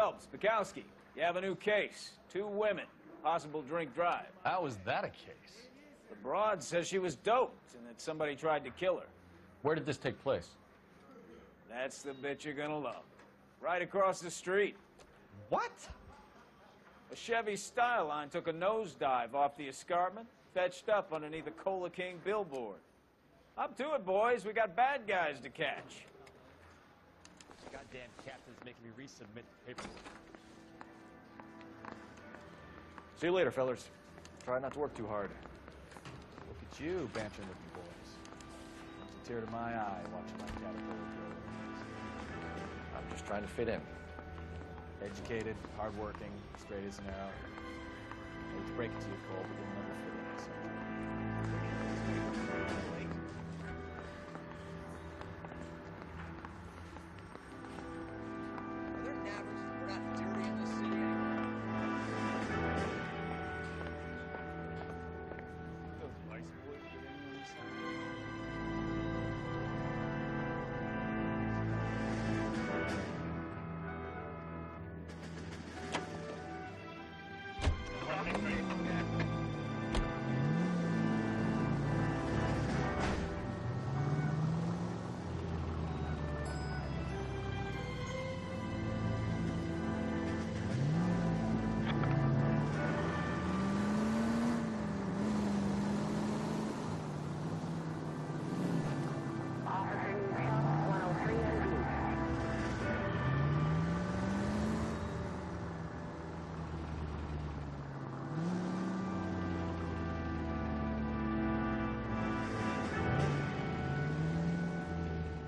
Phelps, Bukowski, you have a new case. 2 women, possible drink drive. How is that a case? The broad says she was doped and that somebody tried to kill her. Where did this take place? That's the bit you're gonna love. Right across the street. What? A Chevy Styline took a nosedive off the escarpment, fetched up underneath a Cola King billboard. Up to it, boys. We got bad guys to catch. Goddamn captain's making me resubmit the paperwork. See you later, fellas. Try not to work too hard. Look at you, banter-looking boys. Brings a tear to my eye watching my caterpillar grow. I'm just trying to fit in. Educated, hardworking, straight as an arrow. I hate to break it to you, Cole, but you'll never fit in this country. Are there navels that we're not dirty in this city anymore? Those vice boys get in on this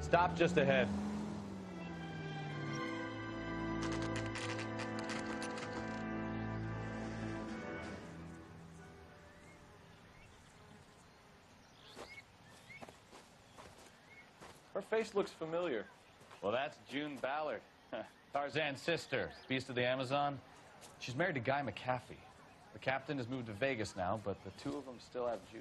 Stop just ahead. Her face looks familiar. Well, that's June Ballard, Tarzan's sister, beast of the Amazon. She's married to Guy McAfee. The captain has moved to Vegas now, but the 2 of them still have juice.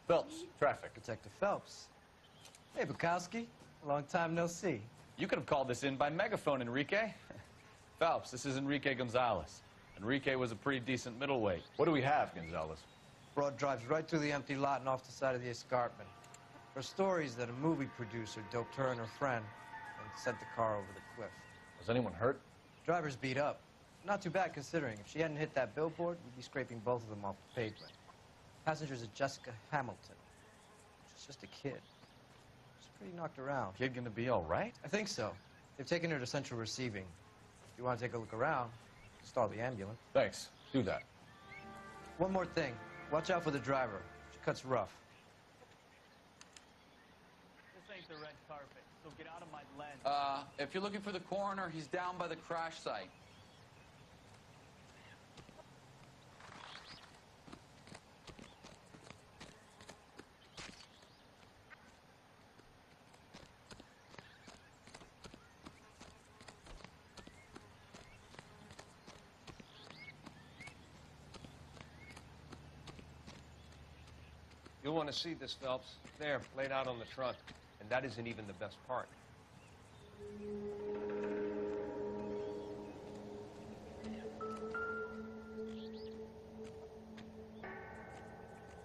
Phelps, traffic. Detective Phelps. Hey, Bukowski. Long time no see. You could have called this in by megaphone, Enrique. Phelps, this is Enrique Gonzalez. Enrique was a pretty decent middleweight. What do we have, Gonzalez? Broad drives right through the empty lot and off the side of the escarpment. Her story is that a movie producer doped her and her friend and sent the car over the cliff. Was anyone hurt? Driver's beat up. Not too bad considering. If she hadn't hit that billboard, we'd be scraping both of them off the pavement. Passenger's is Jessica Hamilton. She's just a kid. She's pretty knocked around. Kid gonna be all right? I think so. They've taken her to central receiving. If you want to take a look around, stall the ambulance. Thanks. Do that. One more thing. Watch out for the driver. She cuts rough. This ain't the red carpet, so get out of my lens. If you're looking for the coroner, he's down by the crash site. You'll want to see this, Phelps. There, laid out on the trunk. And that isn't even the best part.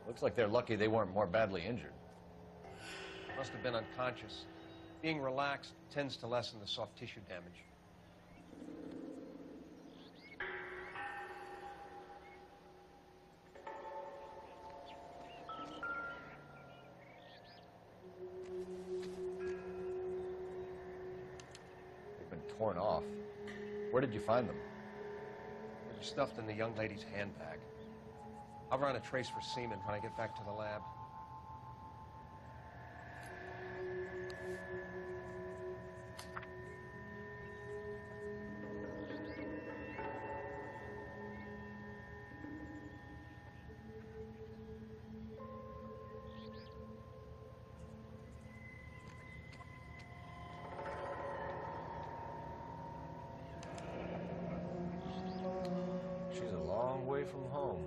Looks like they're lucky they weren't more badly injured. Must have been unconscious. Being relaxed tends to lessen the soft tissue damage. Torn off. Where did you find them? They were stuffed in the young lady's handbag. I'll run a trace for semen when I get back to the lab. She's a long way from home.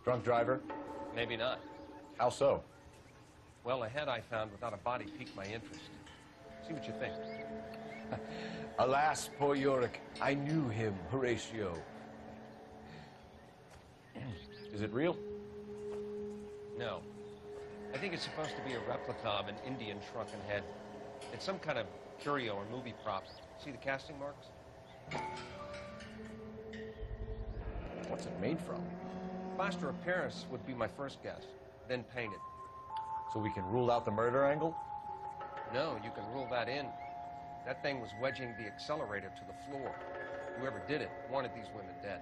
Drunk driver? Maybe not. How so? Well, a head I found without a body piqued my interest. See what you think. Alas, poor Yorick. I knew him, Horatio. Is it real? No. I think it's supposed to be a replica of an Indian shrunken head. It's some kind of curio or movie prop. See the casting marks? What's it made from? Plaster of Paris would be my first guess, then painted. So we can rule out the murder angle? No, you can rule that in. That thing was wedging the accelerator to the floor. Whoever did it wanted these women dead.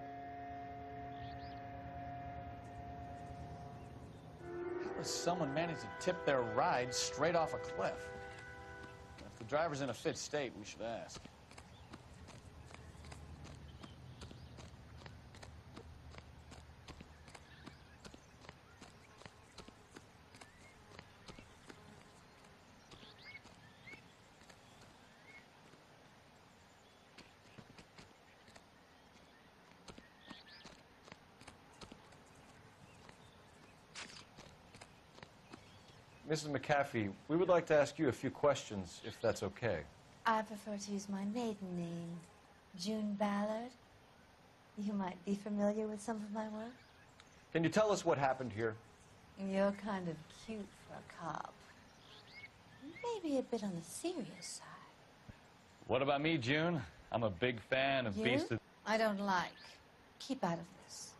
How does someone manage to tip their ride straight off a cliff? If the driver's in a fit state, we should ask. Mrs. McAfee, we would like to ask you a few questions, if that's okay. I prefer to use my maiden name, June Ballard. You might be familiar with some of my work. Can you tell us what happened here? You're kind of cute for a cop. Maybe a bit on the serious side. What about me, June? I'm a big fan of You? Beast of... I don't like. Keep out of this.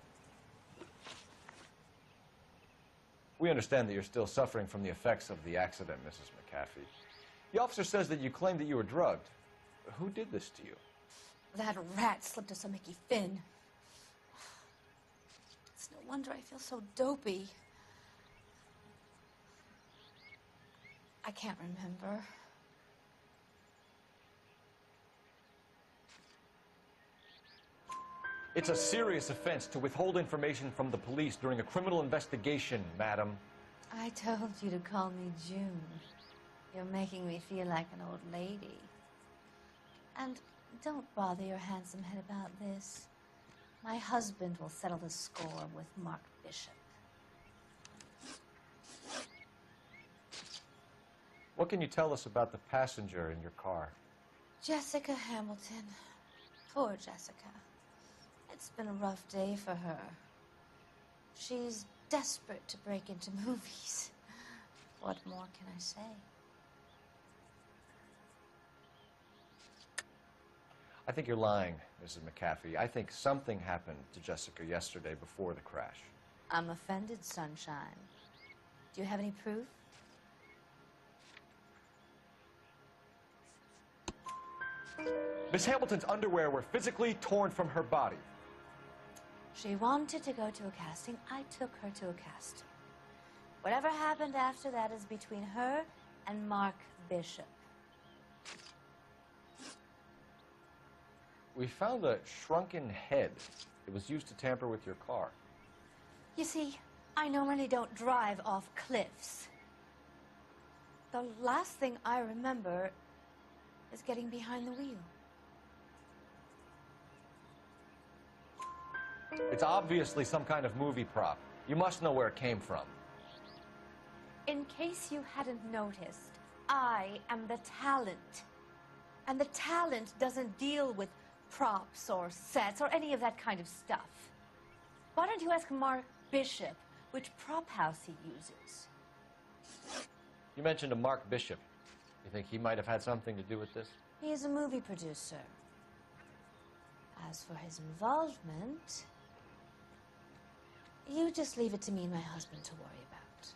We understand that you're still suffering from the effects of the accident, Mrs. McAfee. The officer says that you claimed that you were drugged. Who did this to you? That rat slipped us a Mickey Finn. It's no wonder I feel so dopey. I can't remember. It's a serious offense to withhold information from the police during a criminal investigation, madam. I told you to call me June. You're making me feel like an old lady. And don't bother your handsome head about this. My husband will settle the score with Mark Bishop. What can you tell us about the passenger in your car? Jessica Hamilton. Poor Jessica. It's been a rough day for her. She's desperate to break into movies. What more can I say? I think you're lying, Mrs. McAfee. I think something happened to Jessica yesterday before the crash. I'm offended, Sunshine. Do you have any proof? Miss Hamilton's underwear were physically torn from her body. She wanted to go to a casting. I took her to a casting. Whatever happened after that is between her and Mark Bishop. We found a shrunken head. It was used to tamper with your car. You see, I normally don't drive off cliffs. The last thing I remember is getting behind the wheel. It's obviously some kind of movie prop. You must know where it came from. In case you hadn't noticed, I am the talent. And the talent doesn't deal with props or sets or any of that kind of stuff. Why don't you ask Mark Bishop which prop house he uses? You mentioned a Mark Bishop. You think he might have had something to do with this? He's a movie producer. As for his involvement, you just leave it to me and my husband to worry about.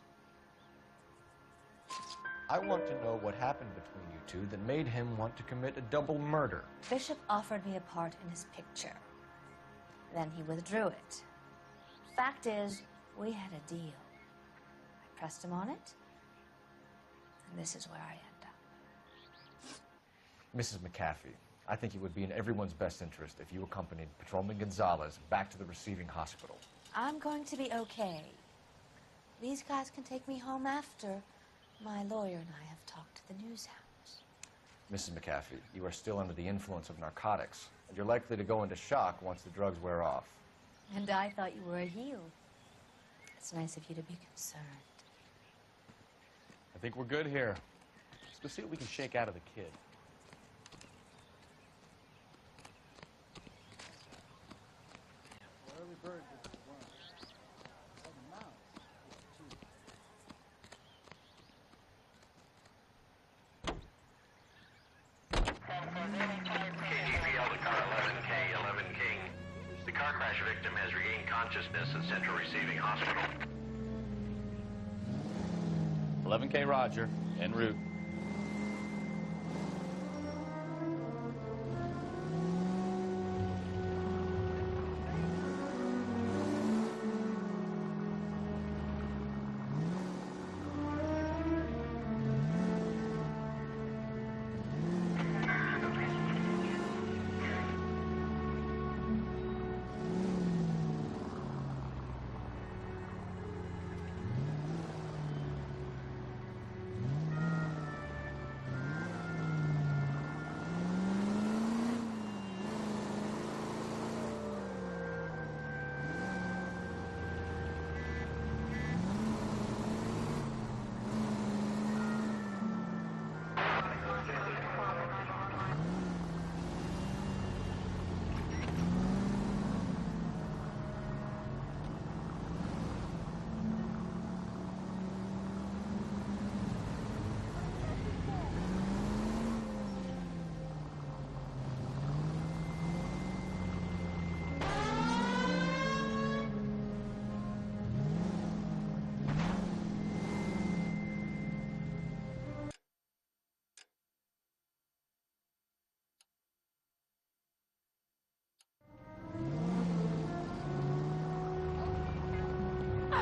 I want to know what happened between you two that made him want to commit a double murder. Bishop offered me a part in his picture. Then he withdrew it. Fact is, we had a deal. I pressed him on it, and this is where I end up. Mrs. McAfee, I think it would be in everyone's best interest if you accompanied Patrolman Gonzalez back to the receiving hospital. I'm going to be okay. These guys can take me home after. My lawyer and I have talked to the news hounds. Mrs. McAfee, you are still under the influence of narcotics, and you're likely to go into shock once the drugs wear off. And I thought you were a heel. It's nice of you to be concerned. I think we're good here. Let's go see what we can shake out of the kid. Early bird gets the worm. It's like a mouse. It's cheap. KGPL to car 11K, 11 King. The car crash victim has regained consciousness at Central Receiving Hospital. 11K Roger, en route.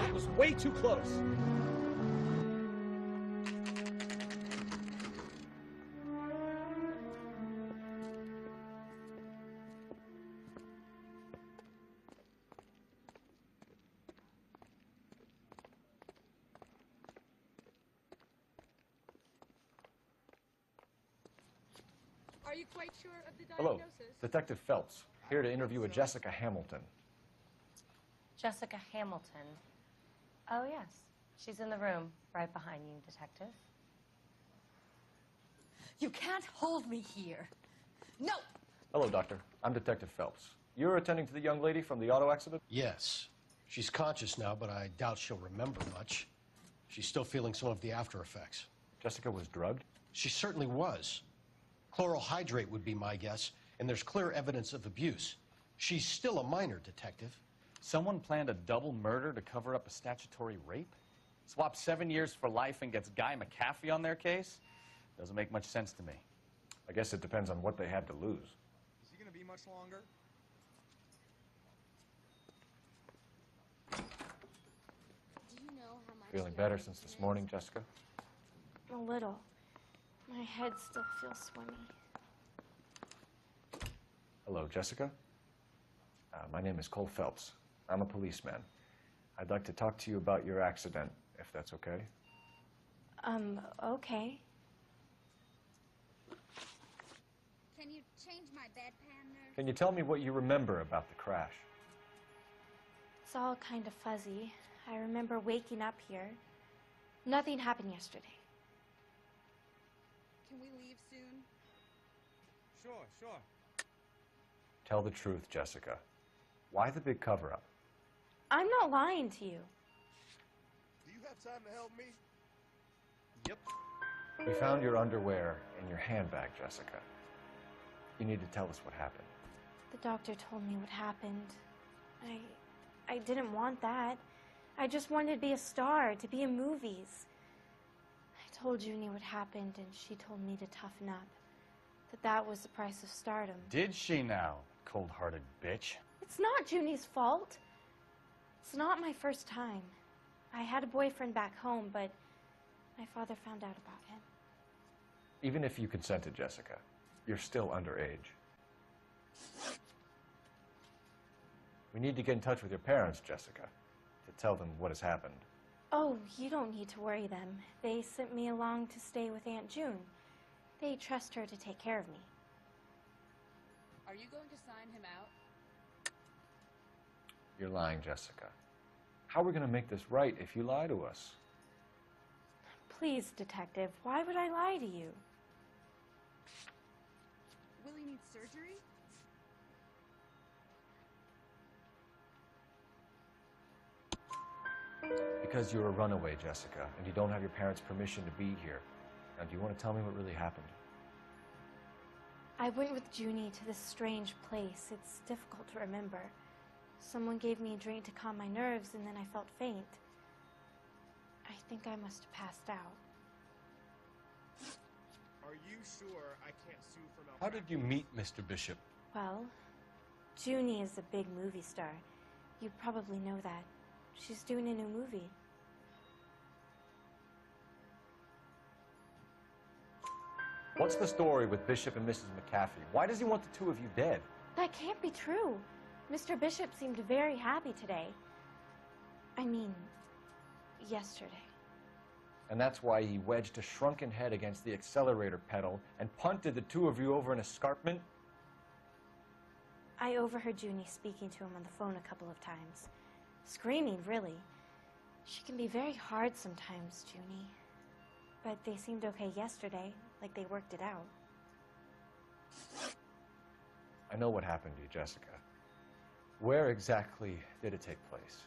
It was way too close. Are you quite sure of the Hello, diagnosis? Detective Phelps, here to interview a Jessica Hamilton. Jessica Hamilton. Oh, yes. She's in the room right behind you, Detective. You can't hold me here. No! Hello, Doctor. I'm Detective Phelps. You're attending to the young lady from the auto accident? Yes. She's conscious now, but I doubt she'll remember much. She's still feeling some of the after effects. Jessica was drugged? She certainly was. Chloral hydrate would be my guess, and there's clear evidence of abuse. She's still a minor, Detective. Someone planned a double murder to cover up a statutory rape? Swap 7 years for life and gets Guy McAfee on their case? Doesn't make much sense to me. I guess it depends on what they had to lose. Is he going to be much longer? Do you know how much Feeling better since this morning, Jessica? A little. My head still feels swimmy. Hello, Jessica. My name is Cole Phelps. I'm a policeman. I'd like to talk to you about your accident, if that's okay. Okay. Can you change my bedpan, nurse? Can you tell me what you remember about the crash? It's all kind of fuzzy. I remember waking up here. Nothing happened yesterday. Can we leave soon? Sure. Tell the truth, Jessica. Why the big cover-up? I'm not lying to you. Do you have time to help me? Yep. We found your underwear in your handbag, Jessica. You need to tell us what happened. The doctor told me what happened. I didn't want that. I just wanted to be a star, to be in movies. I told Junie what happened, and she told me to toughen up. That was the price of stardom. Did she now, cold-hearted bitch? It's not Junie's fault. It's not my first time. I had a boyfriend back home, but my father found out about him. Even if you consented, Jessica, you're still underage. We need to get in touch with your parents, Jessica, to tell them what has happened. Oh, you don't need to worry them. They sent me along to stay with Aunt June. They trust her to take care of me. Are you going to sign him out? You're lying, Jessica. How are we going to make this right if you lie to us? Please, Detective, why would I lie to you? Willie needs surgery? Because you're a runaway, Jessica, and you don't have your parents' permission to be here. Now, do you want to tell me what really happened? I went with Junie to this strange place. It's difficult to remember. Someone gave me a drink to calm my nerves, and then I felt faint. I think I must have passed out. Are you sure I can't sue for malpractice? How did you meet Mr. Bishop? Well, Junie is a big movie star. You probably know that. She's doing a new movie. What's the story with Bishop and Mrs. McAfee? Why does he want the two of you dead? That can't be true. Mr. Bishop seemed very happy today. I mean, yesterday. And that's why he wedged a shrunken head against the accelerator pedal and punted the two of you over an escarpment? I overheard Junie speaking to him on the phone a couple of times. Screaming, really. She can be very hard sometimes, Junie. But they seemed okay yesterday, like they worked it out. I know what happened to you, Jessica. Where exactly did it take place?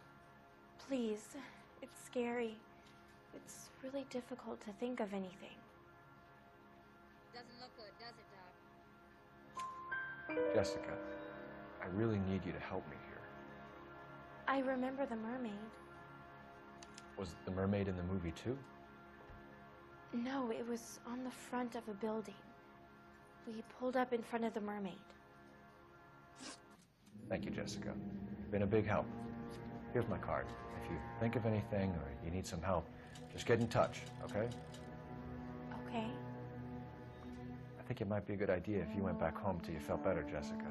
Please, it's scary. It's really difficult to think of anything. Doesn't look good, does it, Doc? Jessica, I really need you to help me here. I remember the mermaid. Was the mermaid in the movie too? No, it was on the front of a building. We pulled up in front of the mermaid. Thank you, Jessica. You've been a big help. Here's my card. If you think of anything or you need some help, just get in touch, okay? Okay. I think it might be a good idea if you went back home till you felt better, Jessica.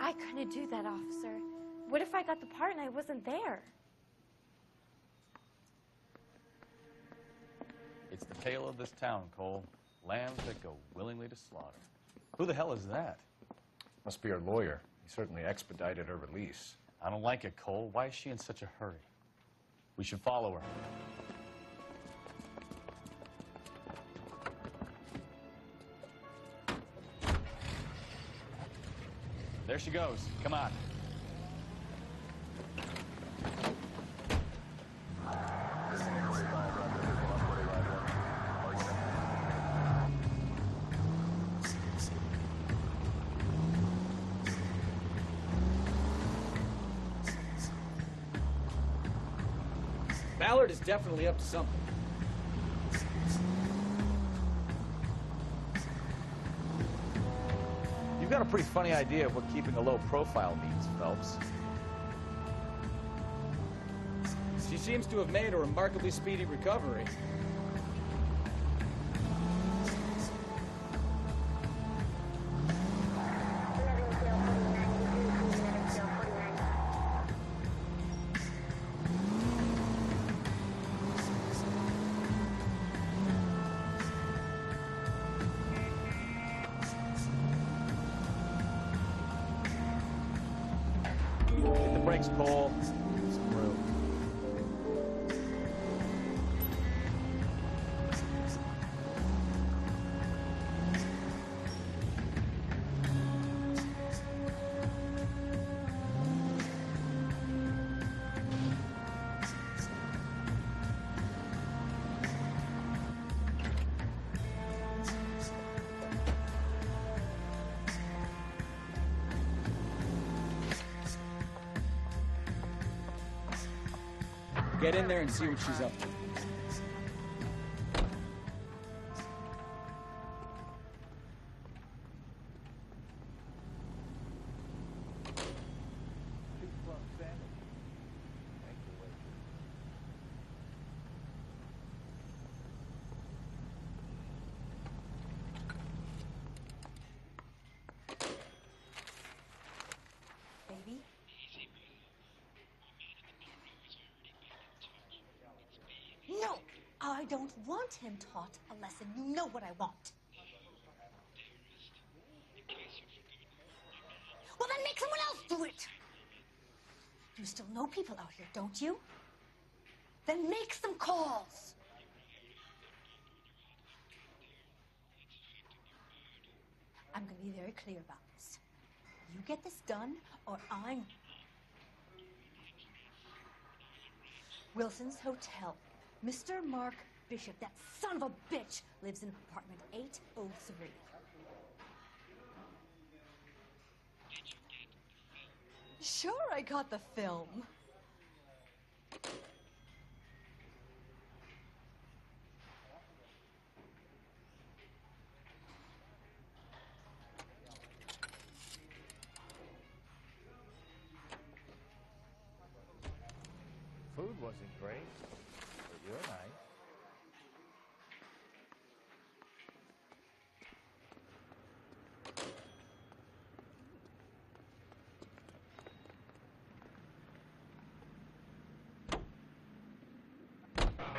I couldn't do that, officer. What if I got the part and I wasn't there? It's the tale of this town, Cole. Lambs that go willingly to slaughter. Who the hell is that? Must be her lawyer. He certainly expedited her release. I don't like it, Cole. Why is she in such a hurry? We should follow her. There she goes. Come on. Ballard is definitely up to something. You've got a pretty funny idea of what keeping a low profile means, Phelps. She seems to have made a remarkably speedy recovery. Hit the brakes, Cole. Some room. Get in there and see what she's up to. Baby? No, I don't want him taught a lesson. You know what I want. Well, then make someone else do it. You still know people out here, don't you? Then make some calls. I'm going to be very clear about this. You get this done, or I'm... Wilson's Hotel. Mr. Mark Bishop, that son of a bitch, lives in apartment 803. Sure, I got the film. Food wasn't great, but you're nice.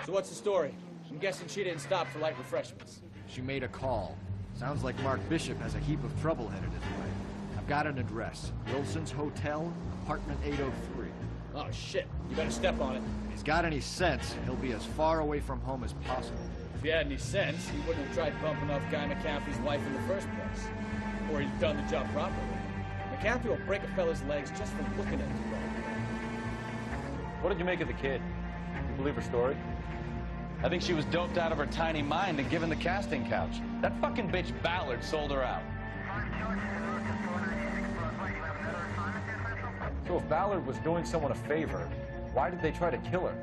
So what's the story? I'm guessing she didn't stop for light refreshments. She made a call. Sounds like Mark Bishop has a heap of trouble headed his way. I've got an address. Wilson's Hotel, apartment 803. Oh, shit. You better step on it. If he's got any sense, he'll be as far away from home as possible. If he had any sense, he wouldn't have tried bumping off Guy McCaffrey's wife in the first place. Or he'd done the job properly. McCaffrey will break a fella's legs just from looking at him wrong. What did you make of the kid? You believe her story? I think she was doped out of her tiny mind and given the casting couch. That fucking bitch Ballard sold her out. So if Ballard was doing someone a favor, why did they try to kill her?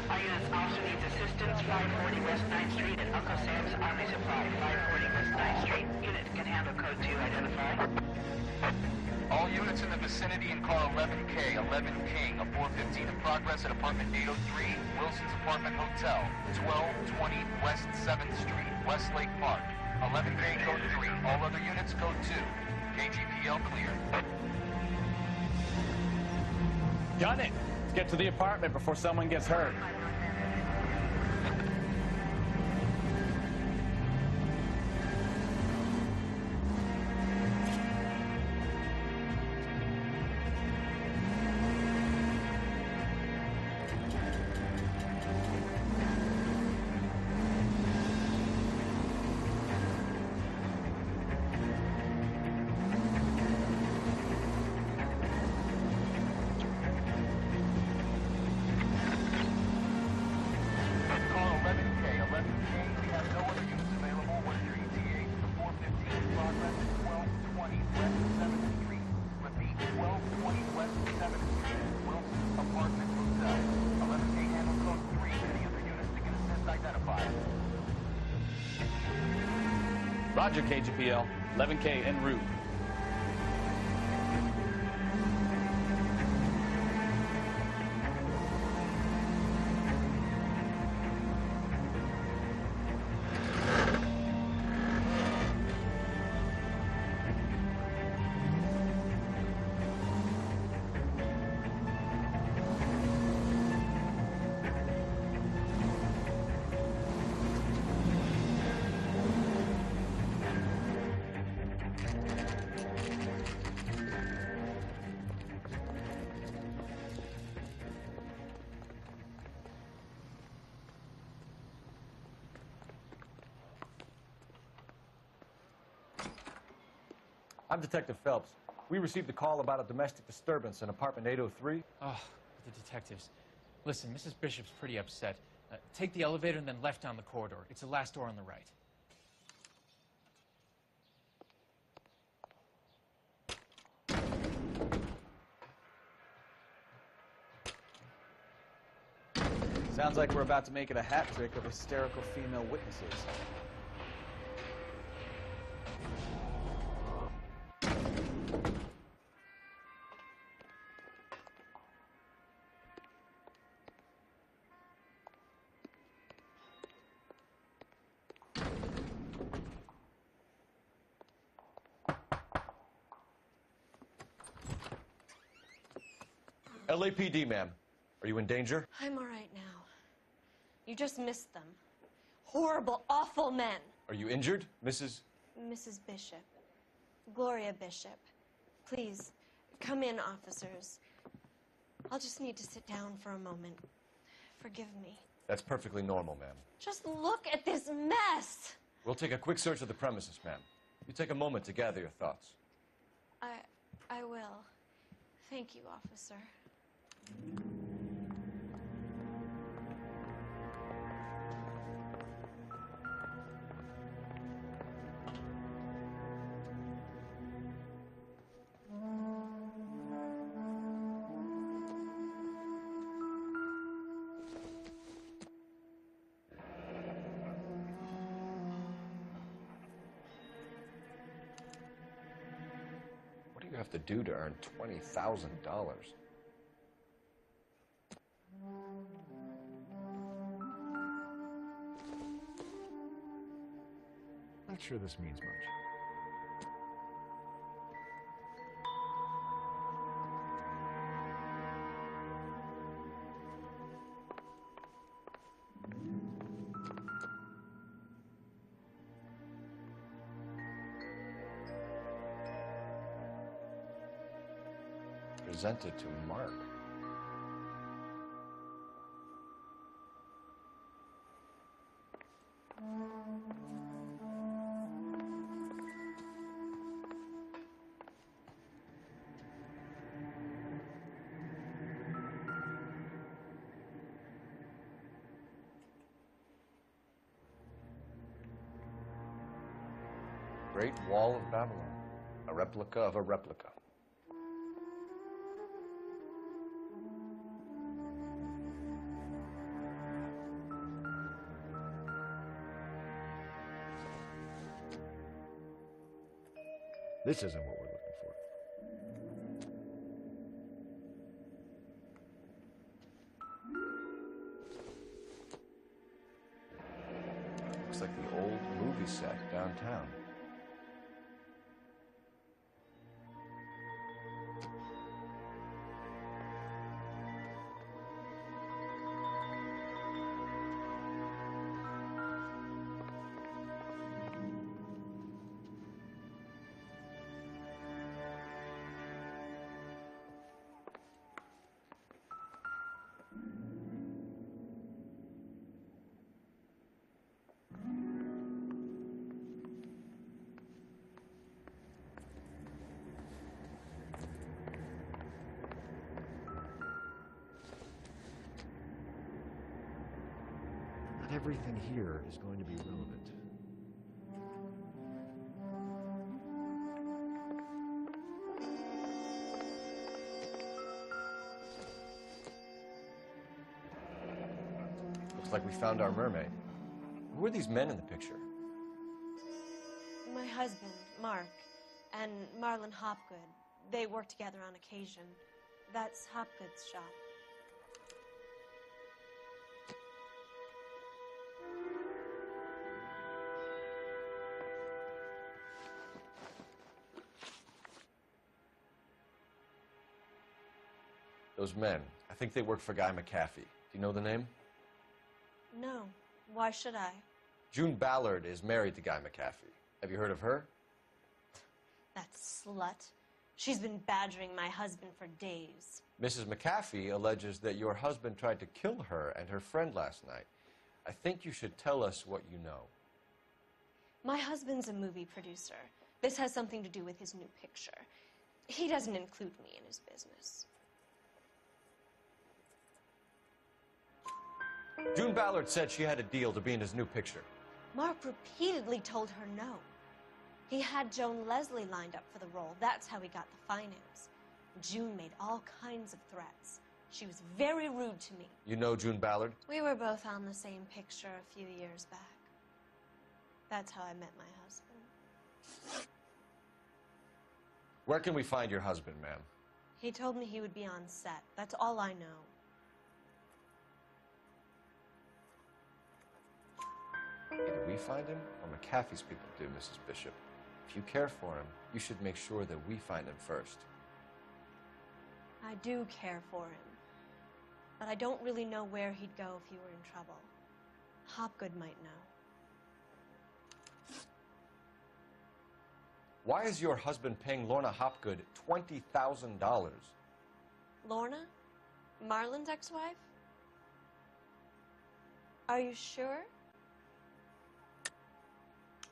Our units also needs assistance. 540 West 9th Street at Uncle Sam's Army Supply. 540 West 9th Street. Unit can handle code 2. Identify. All units in the vicinity in car 11K, 11 King, a 415 in progress at apartment 803, Wilson's Apartment Hotel, 1220 West 7th Street, Westlake Park. 11K code 3. All other units code 2. KGPL clear. Done it! Let's get to the apartment before someone gets hurt. Roger, KGPL. 11K en route. I'm Detective Phelps. We received a call about a domestic disturbance in apartment 803. Oh, the detectives. Listen, Mrs. Bishop's pretty upset. Take the elevator and then left down the corridor. It's the last door on the right. Sounds like we're about to make it a hat trick of hysterical female witnesses. LAPD, ma'am. Are you in danger? I'm all right now. You just missed them. Horrible, awful men. Are you injured, Mrs.? Mrs. Bishop. Gloria Bishop. Please, come in, officers. I'll just need to sit down for a moment. Forgive me. That's perfectly normal, ma'am. Just look at this mess! We'll take a quick search of the premises, ma'am. You take a moment to gather your thoughts. I will. Thank you, officer. What do you have to do to earn $20,000? Not sure this means much. Presented to Mark. Great Wall of Babylon, a replica of a replica. This isn't what we're looking for. Looks like the old movie set downtown. Not everything here is going to be relevant. Looks like we found our mermaid. Who are these men in the picture? My husband, Mark, and Marlon Hopgood. They work together on occasion. That's Hopgood's shop. Those men, I think they work for Guy McAfee. Do you know the name? No. Why should I? June Ballard is married to Guy McAfee. Have you heard of her? That slut. She's been badgering my husband for days. Mrs. McAfee alleges that your husband tried to kill her and her friend last night. I think you should tell us what you know. My husband's a movie producer. This has something to do with his new picture. He doesn't include me in his business. June Ballard said she had a deal to be in his new picture. Mark repeatedly told her no. He had Joan Leslie lined up for the role. That's how he got the finance. June made all kinds of threats. She was very rude to me. You know June Ballard? We were both on the same picture a few years back. That's how I met my husband. Where can we find your husband, ma'am? He told me he would be on set. That's all I know. Either we find him or McAfee's people do, Mrs. Bishop. If you care for him, you should make sure that we find him first. I do care for him. But I don't really know where he'd go if he were in trouble. Hopgood might know. Why is your husband paying Lorna Hopgood $20,000? Lorna? Marlon's ex-wife? Are you sure?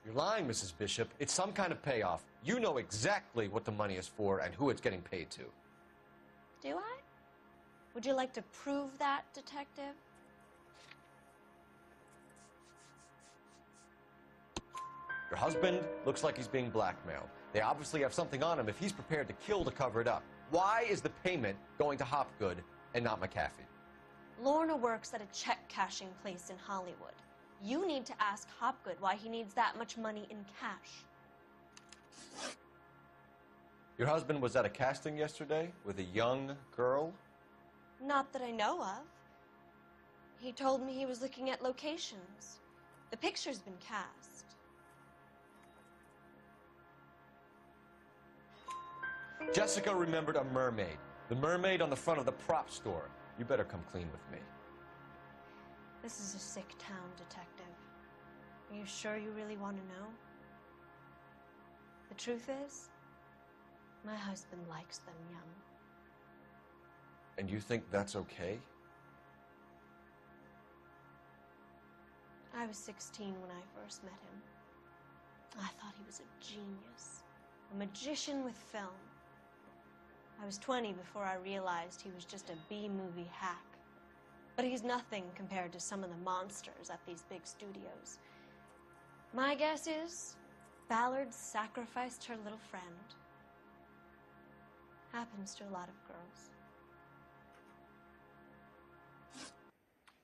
You're lying, Mrs. Bishop. It's some kind of payoff. You know exactly what the money is for and who it's getting paid to. Do I? Would you like to prove that, detective? Your husband looks like he's being blackmailed. They obviously have something on him if he's prepared to kill to cover it up. Why is the payment going to Hopgood and not McAfee? Lorna works at a check-cashing place in Hollywood. You need to ask Hopgood why he needs that much money in cash. Your husband was at a casting yesterday with a young girl? Not that I know of. He told me he was looking at locations. The picture's been cast. Jessica remembered a mermaid. The mermaid on the front of the prop store. You better come clean with me. This is a sick town, detective. Are you sure you really want to know? The truth is, my husband likes them young. And you think that's okay? I was 16 when I first met him. I thought he was a genius, a magician with film. I was 20 before I realized he was just a B-movie hack. But he's nothing compared to some of the monsters at these big studios. My guess is Ballard sacrificed her little friend. Happens to a lot of girls.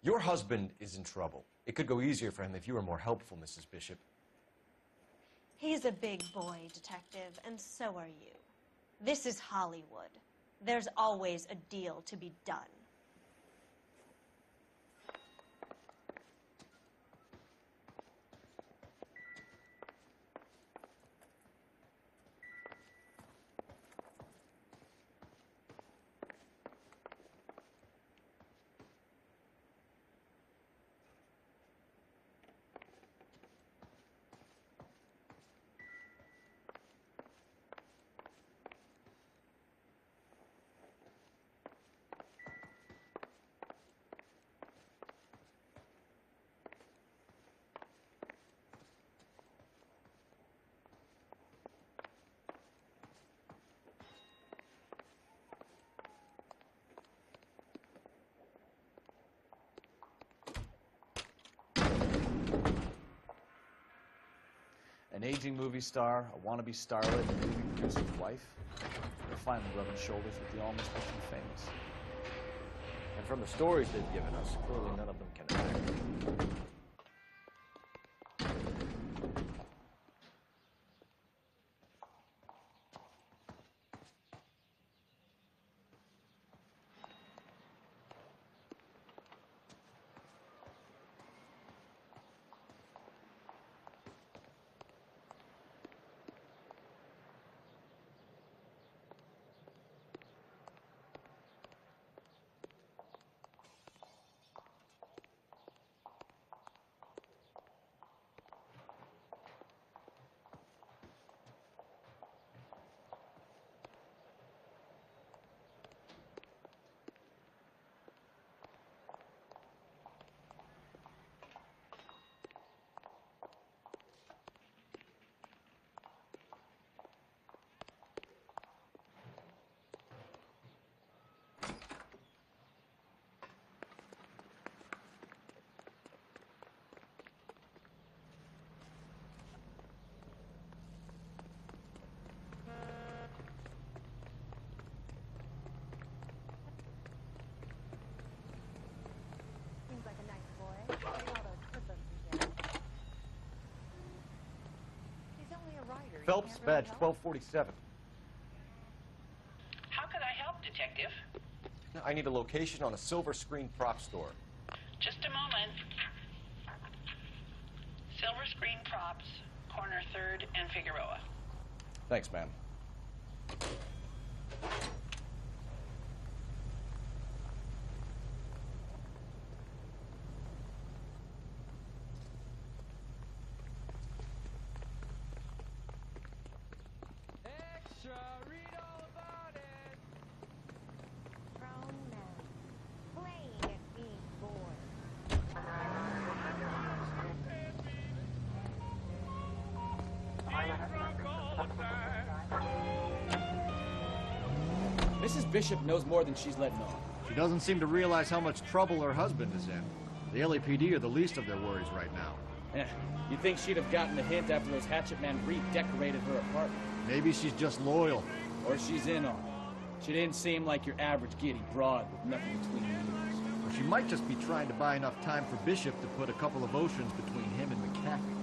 Your husband is in trouble. It could go easier for him if you were more helpful, Mrs. Bishop. He's a big boy, detective, and so are you. This is Hollywood. There's always a deal to be done. An aging movie star, a wannabe starlet, and a movie producer's wife. They're finally rubbing shoulders with the almost rich and famous. And from the stories they've given us, clearly none of them can act. Phelps, badge 1247. How can I help, Detective? I need a location on a silver screen prop store. Just a moment. Silver Screen Props, corner 3rd and Figueroa. Thanks, ma'am. Extra, read all about it. Grown men playing at being bored. Mrs. Bishop knows more than she's letting on. She doesn't seem to realize how much trouble her husband is in. The LAPD are the least of their worries right now. You'd think she'd have gotten the hint after those hatchet men redecorated her apartment. Maybe she's just loyal. Or she's in on it. She didn't seem like your average giddy broad with nothing between the ears. Or she might just be trying to buy enough time for Bishop to put a couple of oceans between him and McCaffrey.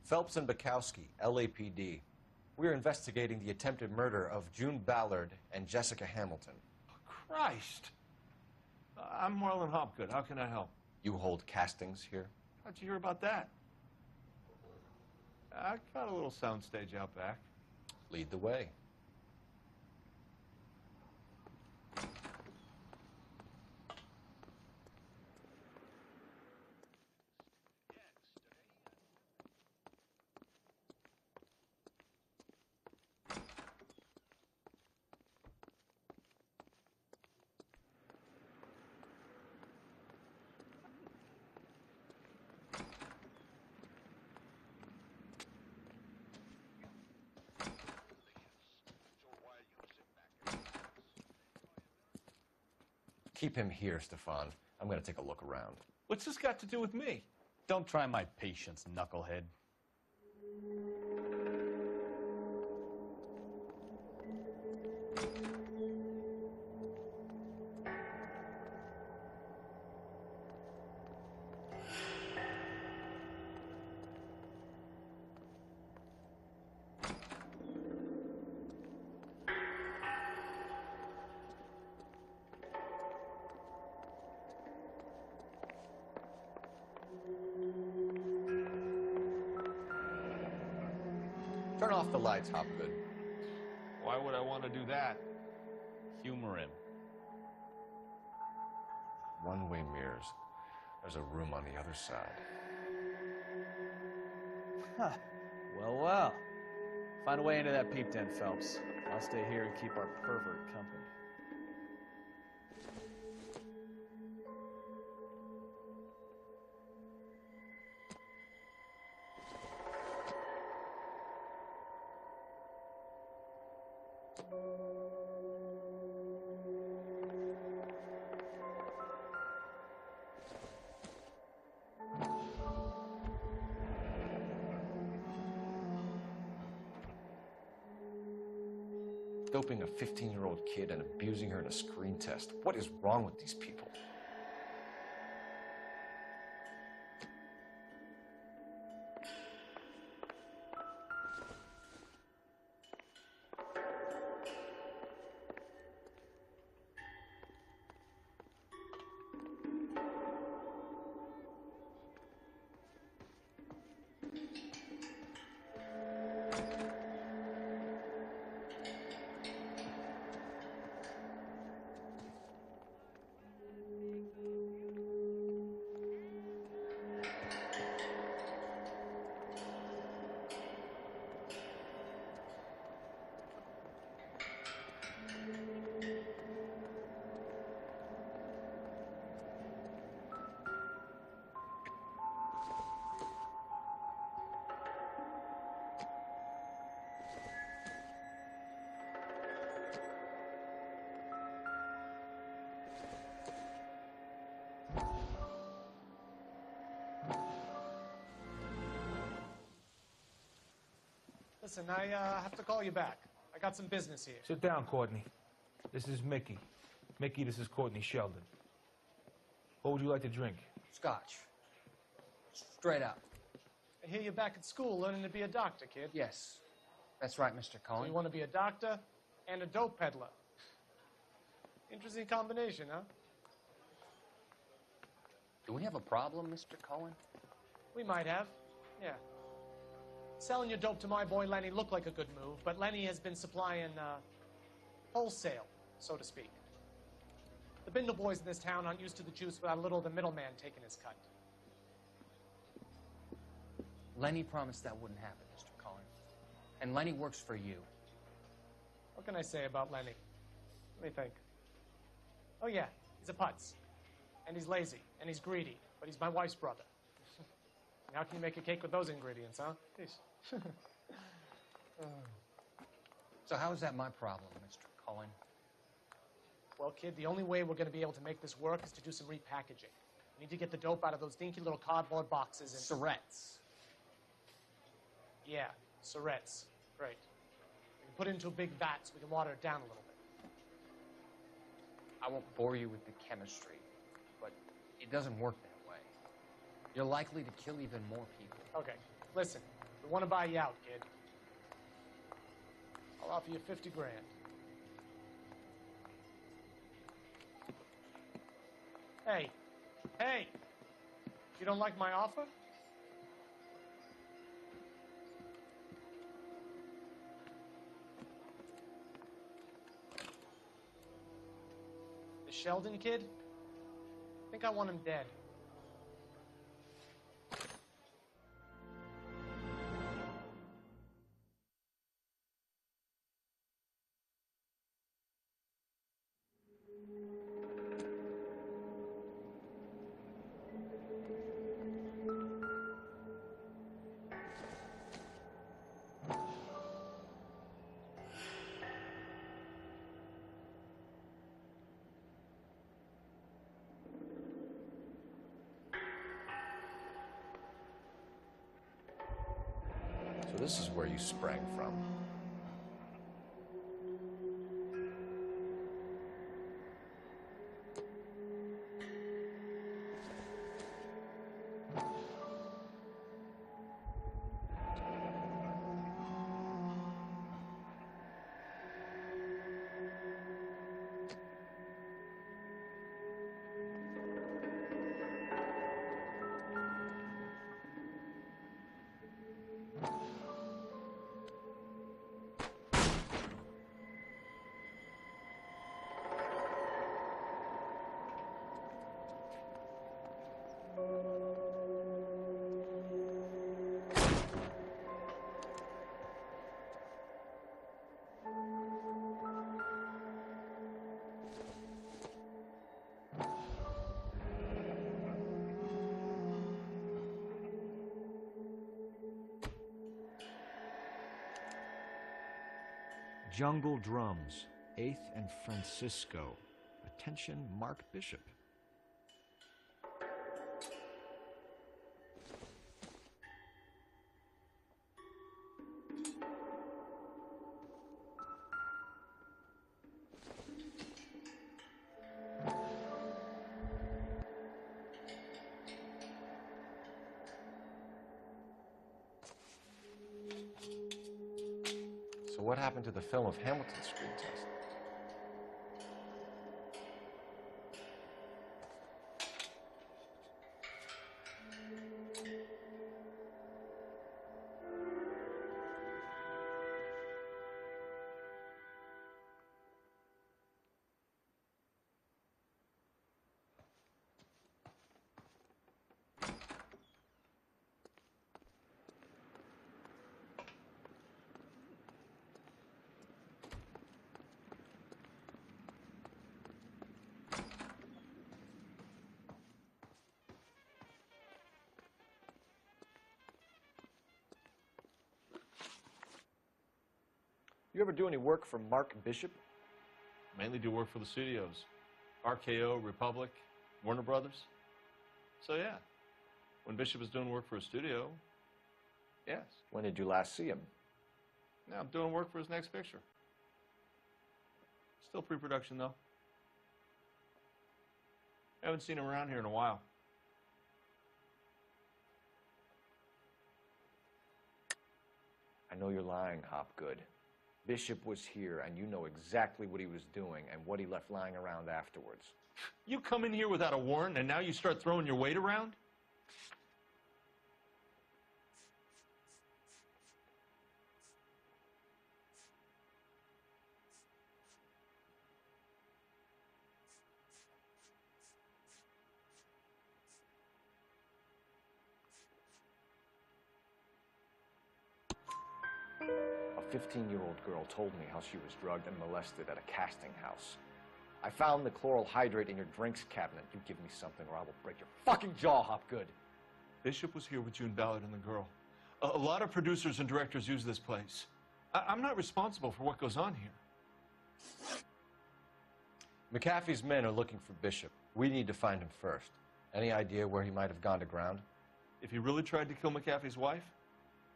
Phelps and Bukowski, LAPD. We are investigating the attempted murder of June Ballard and Jessica Hamilton. Christ! I'm Marlon Hopgood. How can I help? You hold castings here? How'd you hear about that? I got a little soundstage out back. Lead the way. Keep him here, Stefan. I'm going to take a look around. What's this got to do with me? Don't try my patience, knucklehead. Turn off the lights, Hopgood. Why would I want to do that? Humor him. One-way mirrors. There's a room on the other side. Huh. Well, well. Find a way into that peep den, Phelps. I'll stay here and keep our pervert company. Doping a 15-year-old kid and abusing her in a screen test. What is wrong with these people? Listen, I have to call you back. I got some business here. Sit down, Courtney. This is Mickey. Mickey, this is Courtney Sheldon. What would you like to drink? Scotch. Straight up. I hear you're back at school learning to be a doctor, kid. Yes. That's right, Mr. So Cohen. you want to be a doctor and a dope peddler. Interesting combination, huh? Do we have a problem, Mr. Cohen? We might have, yeah. Selling your dope to my boy Lenny looked like a good move, but Lenny has been supplying wholesale, so to speak. The Bindle boys in this town aren't used to the juice without a little of the middleman taking his cut. Lenny promised that wouldn't happen, Mr. Cohen. And Lenny works for you. What can I say about Lenny? Let me think. Oh yeah, he's a putz. And he's lazy, and he's greedy, but he's my wife's brother. How can you make a cake with those ingredients, huh? Jeez. So how is that my problem, Mr. Cohen? Well, kid, the only way we're going to be able to make this work is to do some repackaging. We need to get the dope out of those dinky little cardboard boxes and... Surrettes. Yeah, Surrettes. Great. We can put it into a big vat so we can water it down a little bit. I won't bore you with the chemistry, but it doesn't work that way. You're likely to kill even more people. Okay, listen. We want to buy you out, kid. I'll offer you 50 grand. Hey, hey! You don't like my offer? The Sheldon kid? I think I want him dead. So this is where you sprang from. Jungle Drums, 8th and Francisco. Attention, Mark Bishop. So what happened to the film of Hamilton's screen test? You ever do any work for Mark Bishop? Mainly do work for the studios. RKO, Republic, Warner Brothers. So yeah, when Bishop was doing work for a studio, yes. When did you last see him? Now I'm doing work for his next picture. Still pre-production, though. Haven't seen him around here in a while. I know you're lying, Hopgood. Bishop was here, and you know exactly what he was doing and what he left lying around afterwards. You come in here without a warrant, and now you start throwing your weight around? A 15-year-old girl told me how she was drugged and molested at a casting house. I found the chloral hydrate in your drinks cabinet. You give me something or I will break your fucking jaw, Hopgood. Bishop was here with June Ballard and the girl. A lot of producers and directors use this place. I'm not responsible for what goes on here. McAfee's men are looking for Bishop. We need to find him first. Any idea where he might have gone to ground? If he really tried to kill McAfee's wife,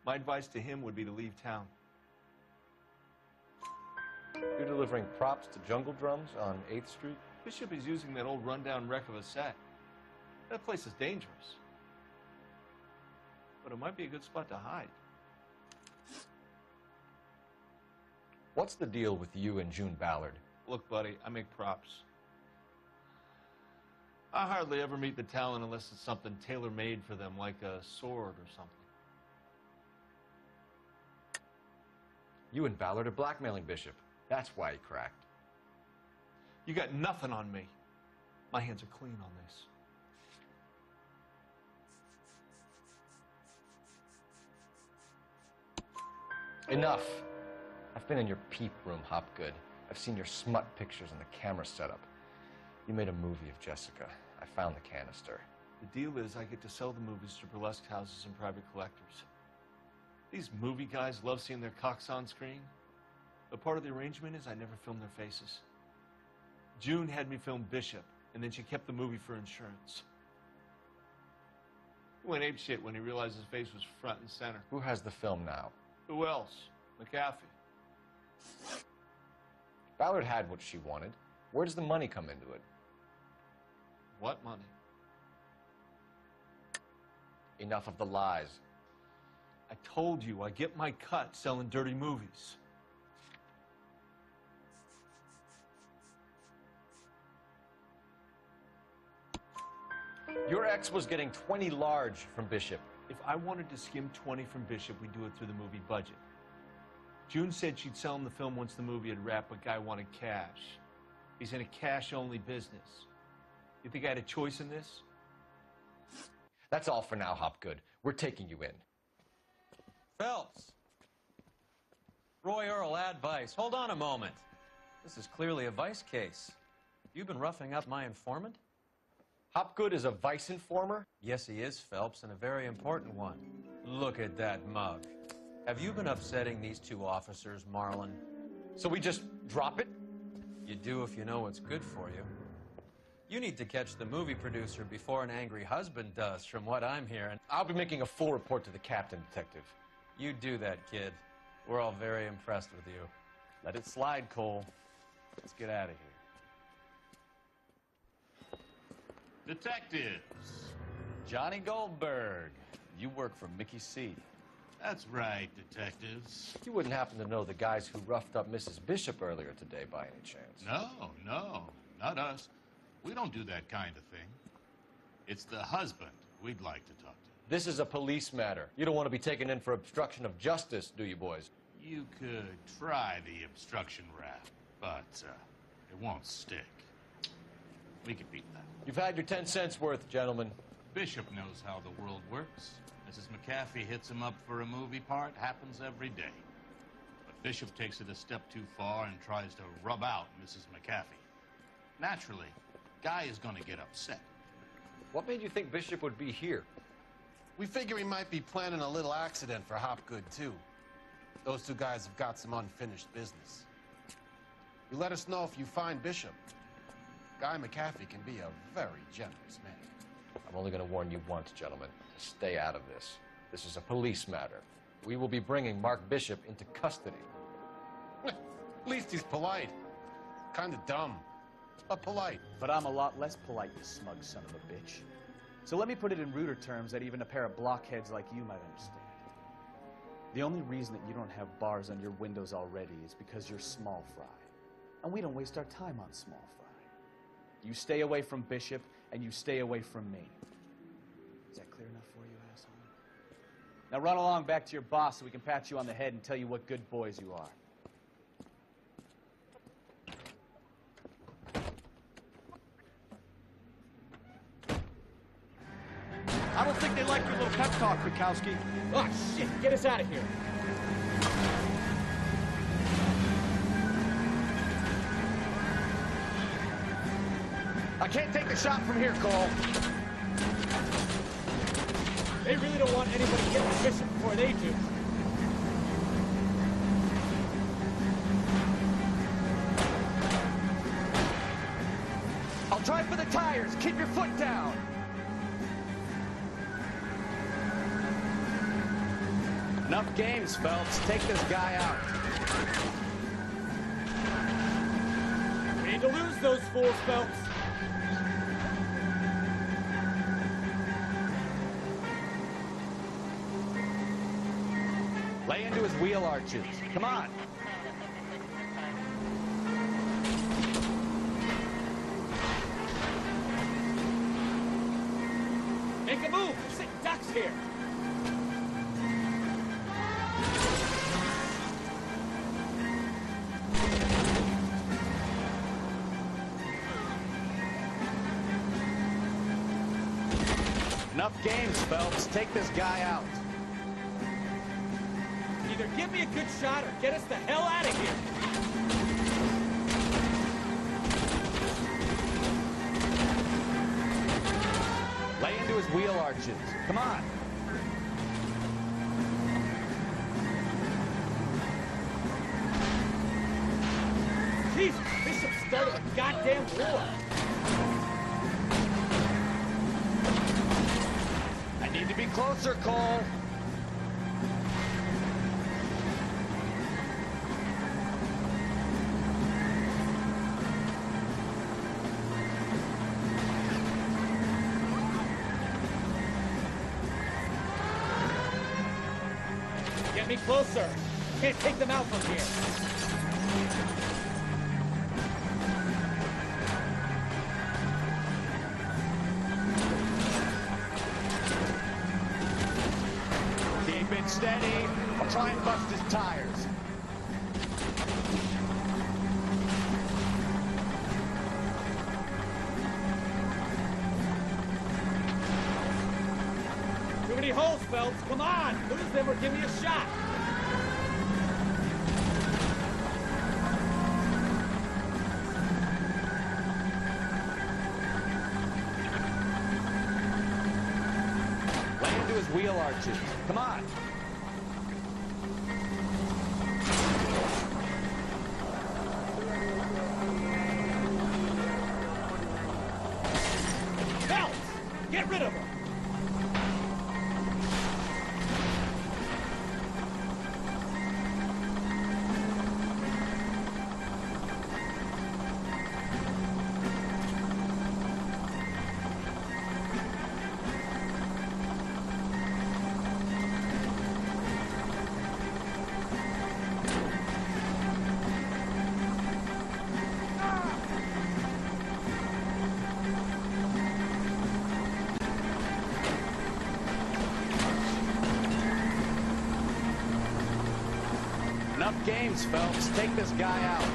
my advice to him would be to leave town. You're delivering props to Jungle Drums on 8th Street? Bishop is using that old rundown wreck of a set. That place is dangerous. But it might be a good spot to hide. What's the deal with you and June Ballard? Look, buddy, I make props. I hardly ever meet the talent unless it's something tailor-made for them, like a sword or something. You and Ballard are blackmailing Bishop. That's why he cracked. You got nothing on me. My hands are clean on this. Enough. I've been in your peep room, Hopgood. I've seen your smut pictures and the camera setup. You made a movie of Jessica. I found the canister. The deal is I get to sell the movies to burlesque houses and private collectors. These movie guys love seeing their cocks on screen. But part of the arrangement is I never film their faces. June had me film Bishop, and then she kept the movie for insurance. He went apeshit when he realized his face was front and center. Who has the film now? Who else? McAfee. Ballard had what she wanted. Where does the money come into it? What money? Enough of the lies. I told you I get my cut selling dirty movies. Your ex was getting 20 large from Bishop. If I wanted to skim 20 from Bishop, we'd do it through the movie budget. June said she'd sell him the film once the movie had wrapped, but Guy wanted cash. He's in a cash-only business. You think I had a choice in this? That's all for now, Hopgood. We're taking you in. Phelps. Roy Earl, ad vice. Hold on a moment. This is clearly a vice case. You've been roughing up my informant? Hopgood is a vice informer? Yes, he is, Phelps, and a very important one. Look at that mug. Have you been upsetting these two officers, Marlin? So we just drop it? You do if you know what's good for you. You need to catch the movie producer before an angry husband does, from what I'm hearing. I'll be making a full report to the captain, Detective. You do that, kid. We're all very impressed with you. Let it slide, Cole. Let's get out of here. Detectives. Johnny Goldberg. You work for Mickey C. That's right, detectives. You wouldn't happen to know the guys who roughed up Mrs. Bishop earlier today by any chance? No, not us. We don't do that kind of thing. It's the husband we'd like to talk to. This is a police matter. You don't want to be taken in for obstruction of justice, do you, boys? You could try the obstruction rap, but it won't stick. We can beat that. You've had your 10 cents worth, gentlemen. Bishop knows how the world works. Mrs. McAfee hits him up for a movie part, happens every day. But Bishop takes it a step too far and tries to rub out Mrs. McAfee. Naturally, Guy is going to get upset. What made you think Bishop would be here? We figure he might be planning a little accident for Hopgood, too. Those two guys have got some unfinished business. You let us know if you find Bishop. Guy McAfee can be a very generous man. I'm only going to warn you once, gentlemen. Stay out of this. This is a police matter. We will be bringing Mark Bishop into custody. At least he's polite. Kind of dumb, but polite. But I'm a lot less polite, you smug son of a bitch. So let me put it in ruder terms that even a pair of blockheads like you might understand. The only reason that you don't have bars on your windows already is because you're small fry. And we don't waste our time on small fry. You stay away from Bishop, and you stay away from me. Is that clear enough for you, asshole? Now run along back to your boss so we can pat you on the head and tell you what good boys you are. I don't think they like your little pep talk, Bukowski. Oh, shit! Get us out of here! I can't take the shot from here, Cole. They really don't want anybody getting Bishop before they do. I'll try for the tires. Keep your foot down. Enough games, Phelps. Take this guy out. We need to lose those fools, Phelps. Lay into his wheel arches. Come on. Make a move. We're sitting ducks here. Enough games, Phelps. Take this guy out. Either give me a good shot or get us the hell out of here. Lay into his wheel arches. Come on. Jesus, Bishop started a goddamn war. I need to be closer, Cole. Get me closer. Can't take them out from here. Keep it steady. I'll try and bust his tires. Too many holes, Phelps. Come on. Lose them or give me a shot. Lay into his wheel arches. Come on. Phelps! Get rid of him! Enough games, Phelps. Take this guy out.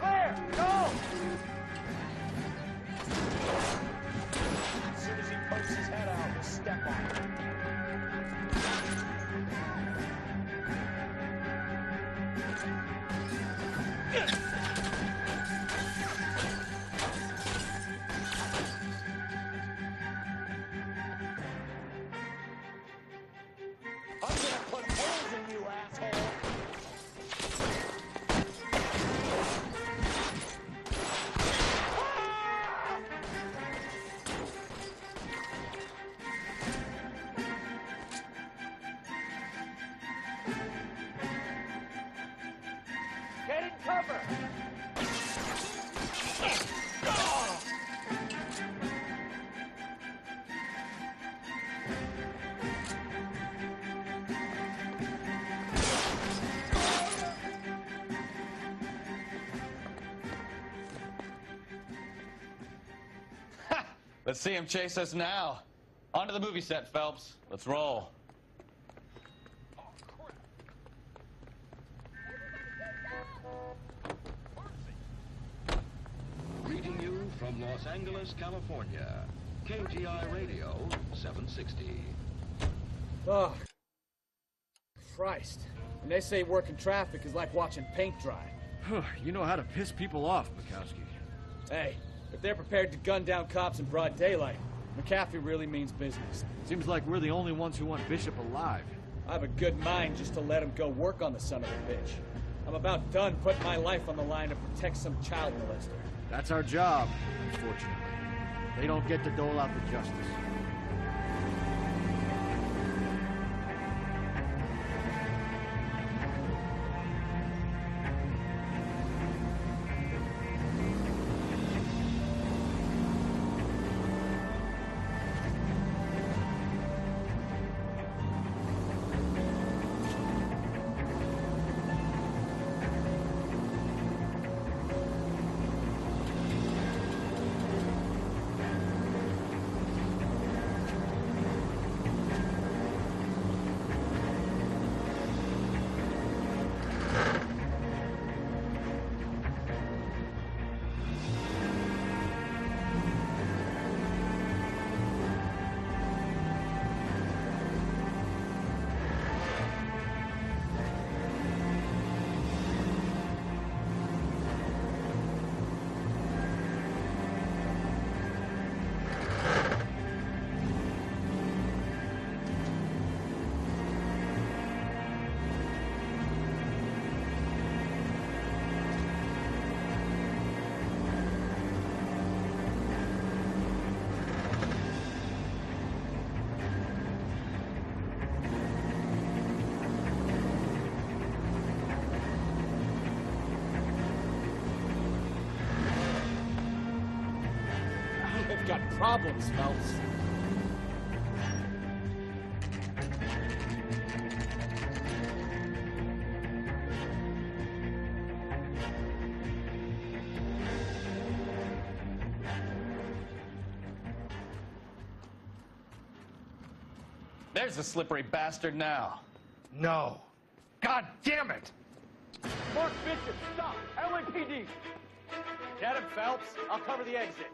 Clear! Go! As soon as he pokes his head out, we'll step on him. I'm gonna put holes in you, asshole! Get in cover! Let's see him chase us now. Onto the movie set, Phelps. Let's roll. Greeting you from Los Angeles, California. KGI Radio 760. Oh, Christ. And they say working traffic is like watching paint dry. You know how to piss people off, Bukowski. Hey, if they're prepared to gun down cops in broad daylight, McAfee really means business. Seems like we're the only ones who want Bishop alive. I have a good mind just to let him go work on the son of a bitch. I'm about done putting my life on the line to protect some child molester. That's our job, unfortunately. They don't get to dole out the justice. They've got problems, Phelps. There's the slippery bastard now. No. God damn it! Mark Bishop, stop! LAPD! Get him, Phelps. I'll cover the exit.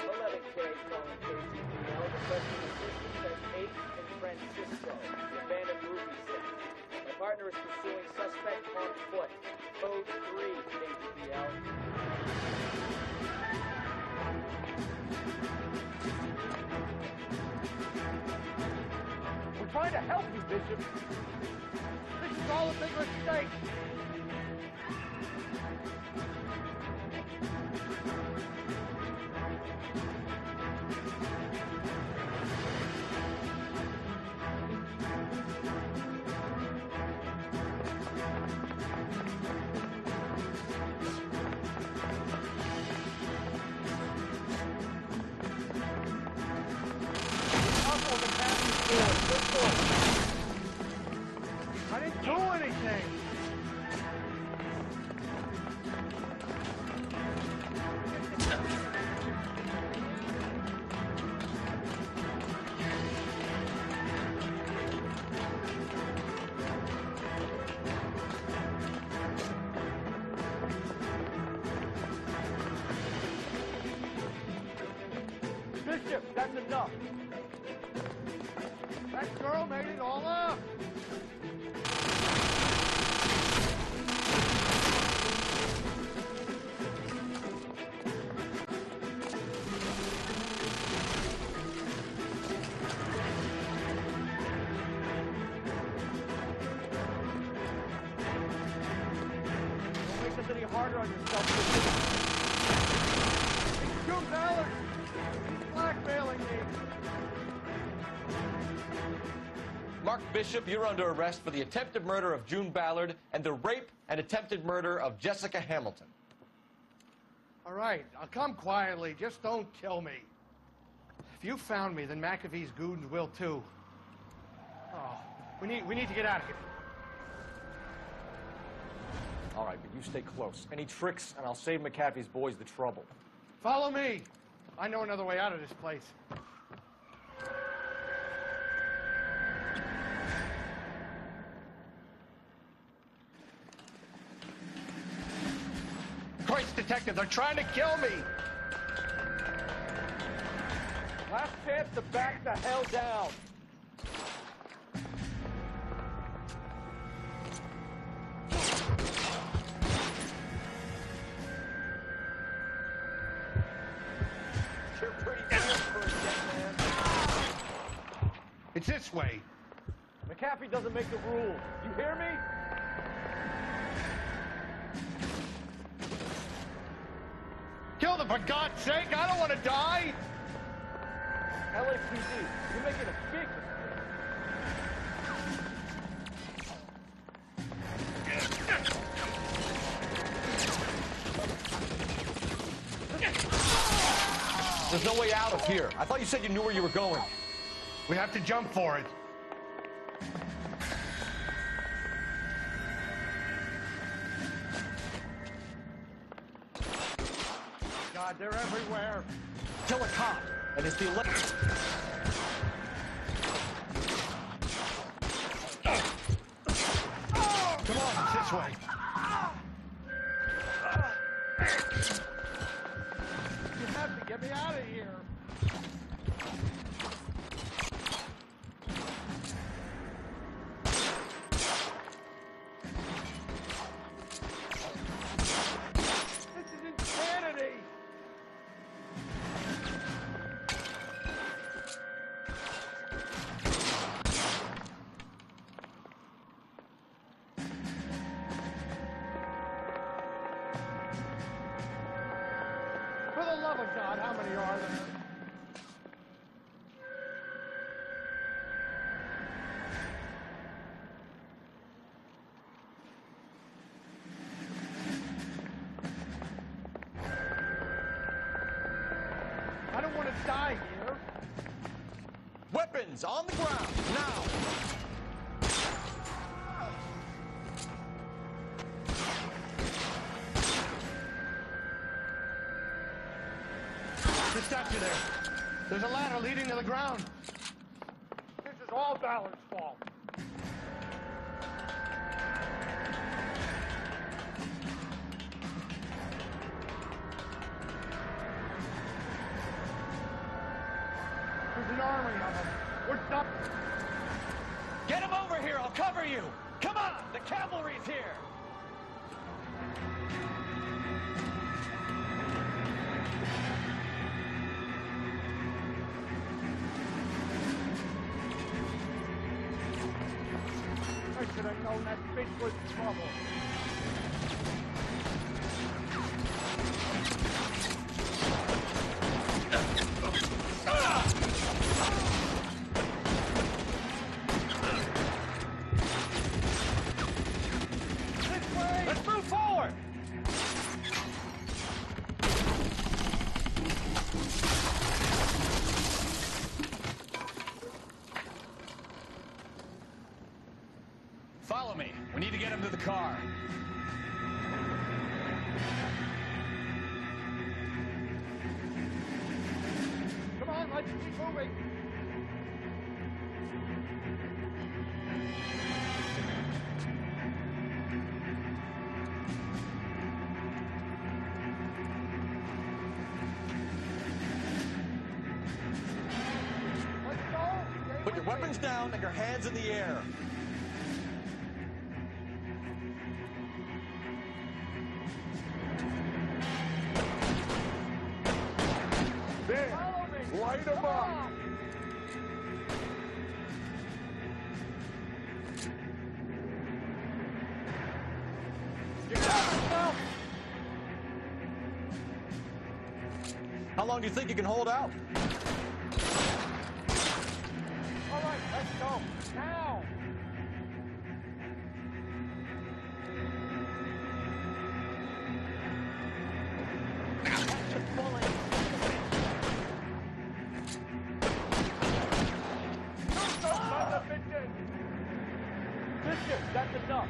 11K calling KTPL, requesting assistance at 8 in Francisco, the abandoned movie set. My partner is pursuing suspect on foot. Code 3, KTPL. We're trying to help you, Bishop. This is all a big mistake. I didn't do anything. Bishop, that's enough. That girl made it all up. Don't make this any harder on yourself. It's June Ballard. He's blackmailing me. Mark Bishop, you're under arrest for the attempted murder of June Ballard and the rape and attempted murder of Jessica Hamilton. All right, I'll come quietly. Just don't kill me. If you found me, then McAfee's goons will too. Oh, we need to get out of here. All right, but you stay close. Any tricks, and I'll save McAfee's boys the trouble. Follow me. I know another way out of this place. Christ, detective, they're trying to kill me. Last chance to back the hell down. You're pretty good for a dead man. It's this way. McAfee doesn't make the rules. You hear me? Kill them, for God's sake! I don't want to die! LAPD, you're making a big mistake. There's no way out of here. I thought you said you knew where you were going. We have to jump for it. God, they're everywhere. Kill a cop, and it's the electric. Come on, it's this way. You have to get me out of here. This is insanity. For the love of God, how many are there? I don't want to die here. Weapons on the ground, now! The statue there. There's a ladder leading to the ground. This is all Ballard's fault. There's an army of them. We're stuck. Get him over here, I'll cover you! Come on, the cavalry's here! I should have known that bitch was trouble. This way! Let's move forward! Follow me. We need to get him to the car. Come on, let's keep moving. Put your weapons down and your hands in the air. There! Light them up! How long do you think you can hold out? All right, let's go. Now! Bishop, that's enough.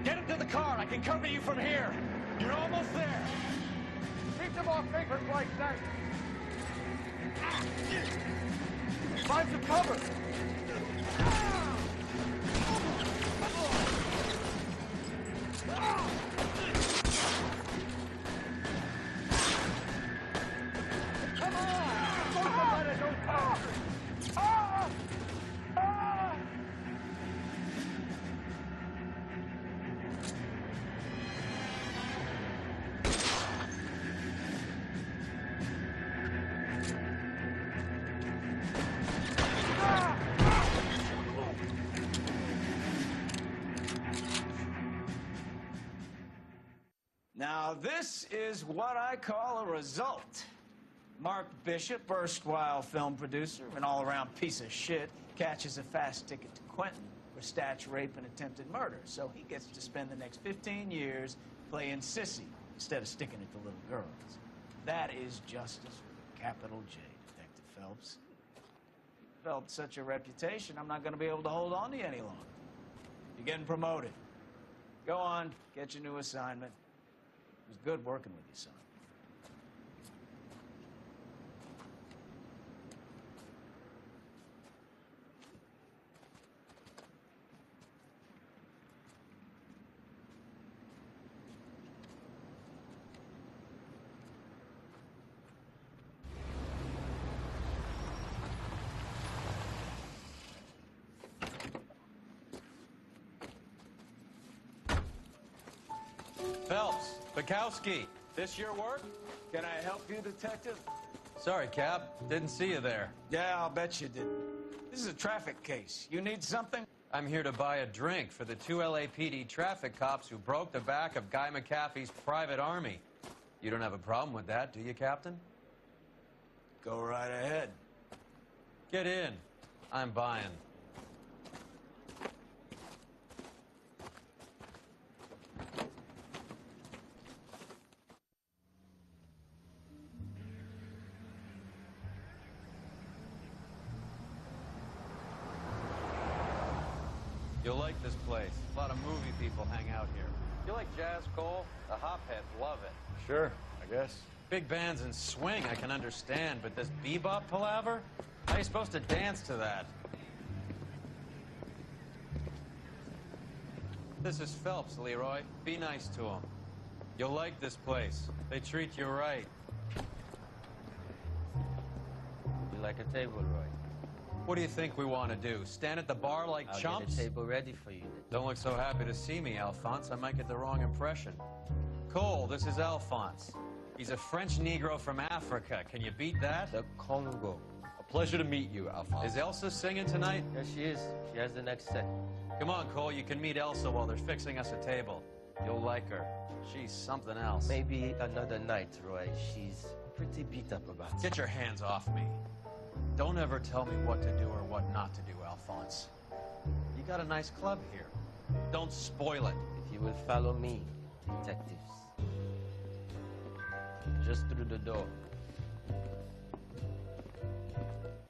Get into the car. I can cover you from here. You're almost there. Keep them off papers like that. Find some cover. Come on! Don't let it go past. Now, this is what I call a result. Mark Bishop, erstwhile film producer and all-around piece of shit, catches a fast ticket to Quentin for statch rape and attempted murder. So he gets to spend the next 15 years playing sissy instead of sticking it to little girls. That is justice with a capital J, Detective Phelps. Developed such a reputation, I'm not going to be able to hold on to you any longer. You're getting promoted. Go on, get your new assignment. It was good working with you, son. Phelps, Bukowski, this your work? Can I help you, Detective? Sorry, Cap. Didn't see you there. Yeah, I'll bet you didn't. This is a traffic case. You need something? I'm here to buy a drink for the 2 LAPD traffic cops who broke the back of Guy McAfee's private army. You don't have a problem with that, do you, Captain? Go right ahead. Get in. I'm buying. You'll like this place. A lot of movie people hang out here. You like jazz, Cole? The hopheads love it. Sure, I guess. Big bands and swing, I can understand, but this bebop palaver? How are you supposed to dance to that? This is Phelps, Leroy. Be nice to him. You'll like this place. They treat you right. You like a table, Roy? What do you think we want to do? Stand at the bar like I'll chumps? get a table ready for you. Don't look so happy to see me, Alphonse. I might get the wrong impression. Cole, this is Alphonse. He's a French Negro from Africa. Can you beat that? The Congo. A pleasure to meet you, Alphonse. Is Elsa singing tonight? Yes, she is. She has the next set. Come on, Cole. You can meet Elsa while they're fixing us a table. You'll like her. She's something else. Maybe another night, Roy. She's pretty beat up about it. Get your hands off me. Don't ever tell me what to do or what not to do, Alphonse. You got a nice club here. Don't spoil it. If you will follow me, detectives. Just through the door.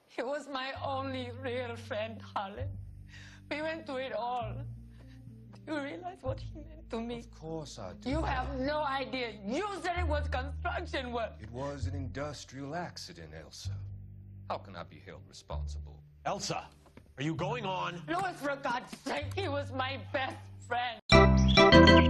He was my only real friend, Harlan. We went through it all. Do you realize what he meant to me? Of course I do. You have no idea. You said it was construction work. It was an industrial accident, Elsa. How can I be held responsible? Elsa, are you going on? Louis, for God's sake, he was my best friend.